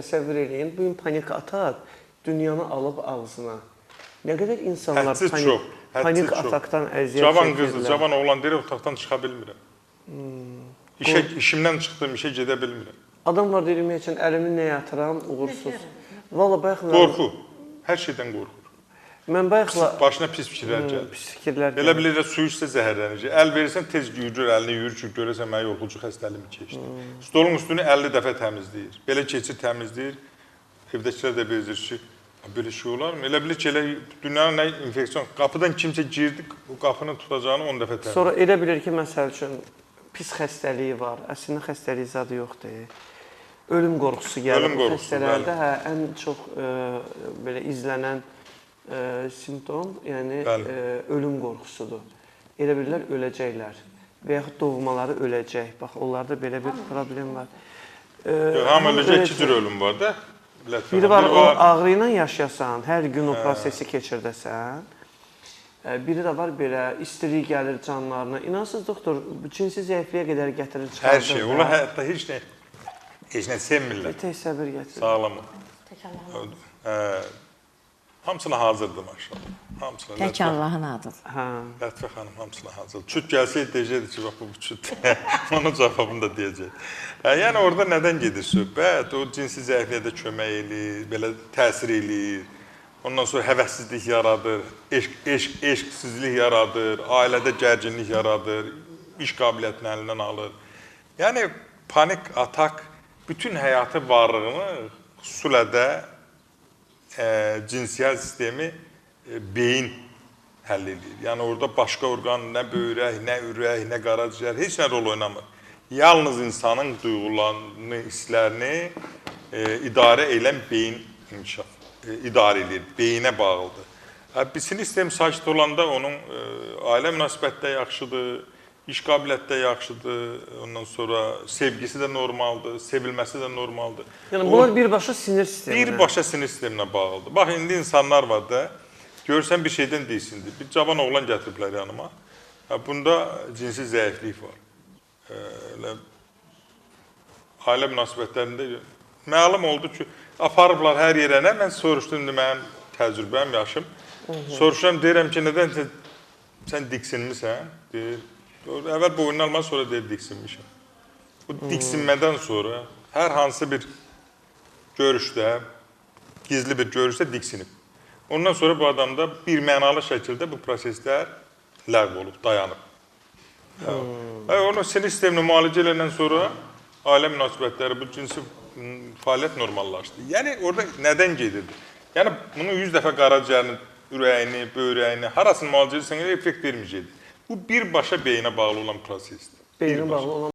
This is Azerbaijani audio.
Təsəvvür eləyin, bugün panik atak dünyanı alıb ağzına. Nə qədər insanlar panik atakdan əziyyət Cavan qızdır, cavan oğlan deyir, otaqdan çıxa bilmirəm. İşimdən çıxdım, işə gedə bilmirəm. Adam var deyir, üçün əlimi nəyə atıram, uğursuz. Valla bayaqla... Qorxu, hər şeydən qorxur. Mən bayaqla... Başına pis fikirlər gəlir. Pis fikirlər gəlir. Belə bilirə su içsə zəhərlənəcək. Əl verirsən, tez yürür, əlini yürür ki, görəsən mənə yolxucu xəstəliyimi keçdi. Stolun üstünü 50 dəfə təmizləyir. Belə keçir, təmizləyir. Evdəkilər də bezir ki, belə şey olar mı? Elə bilir ki, elə dünyanın nə infeksiyon, qapıdan kimsə girdi, o qapını tutacağını 10 dəfə təmizləyir. Sonra elə bilir ki, məsəl üçün, pis xəstəliyi var, əslində xəstəliyi zadı yoxdur. Ölüm qorxusu gəlir. Ölüm qorxusu, xəstələrdə ən çox belə izlənən simptom, yəni ölüm qorxusudur. Elə bilirlər, öləcəklər və yaxud doğmaları öləcək. Bax, onlarda belə bir problem var. Hamı öləcək, iki cür ölüm var da. Biri var, o ağrı ilə yaşasan, hər gün o prosesi keçirdəsən. Biri də var belə, istilik gəlir canlarına. İnansız doktor, cinsi zəifliyə qədər gətirir, çıxardır. Hər şey, onlar həyatda heç nə sevmirlər. Tək səbir gətirir. Sağlamı. Hamısına hazırdır maşallah. Tək Allahın adıdır. Lətifə xanım hamısına hazırdır. Çüt gəlsəydi deyəcəkdi ki, bax bu çüt. Onun cavabını da deyəcək. Yəni orada nədən gedir söhbət? O cinsi zəifliyə də kömək eləyir, belə təsir eləyir. Ondan sonra həvəssizlik yaradır, eşqsizlik yaradır, ailədə gərginlik yaradır, iş qabiliyyətini əlindən alır. Yəni panik atak bütün həyatı varlığını xüsusilə də cinsiyyət sistemi beyin həll edir. Yəni orada başqa orqan, nə böyrək, nə ürək, nə qaraciyər, heç nə rol oynamır. Yalnız insanın duyğularını, hisslərini idarə edən beyin idarə edir, beyinə bağlıdır. Sinir sistemi sakit olanda onun ailə münasibətdə yaxşıdır, iş qabiliyyətdə yaxşıdır, ondan sonra sevgisi də normaldır, sevilməsi də normaldır. Yəni bunlar birbaşa sinir sisteminə? Birbaşa sinir sisteminə bağlıdır. Bax, indi insanlar var da, görürsən bir şeydən deyilsindir. Bir cavan oğlan gətiriblər yanıma. Bunda cinsi zəiflik var. Ailə münasibətlərində məlum oldu ki, aparıblar hər yerə nə? Mən soruşdum, mənim təcrübəm, yaşım. Soruşuram, deyirəm ki, nədən sən diksinmisən? Deyir, əvvəl boynunu almaq, sonra deyir, diksinmişəm. Bu diksinmədən sonra hər hansı bir görüşdə, gizli bir görüşdə diksinib. Ondan sonra bu adamda bir mənalı şəkildə bu proseslər ləğv olub, dayanıb. Onun sinir sistemini müalicə edəndən sonra ailə münasibətləri, bu cinsi fəaliyyət normallaşdı. Yəni, orada nədən gedirdi? Yəni, bunu 100 dəfə qaraciyərini, ürəyini, böyrəyini, harasını müalicə edirsən, effekt verməyəcəkdir. Bu birbaşa beyinə bağlı olan prosesdir. Beyinə bağlı olan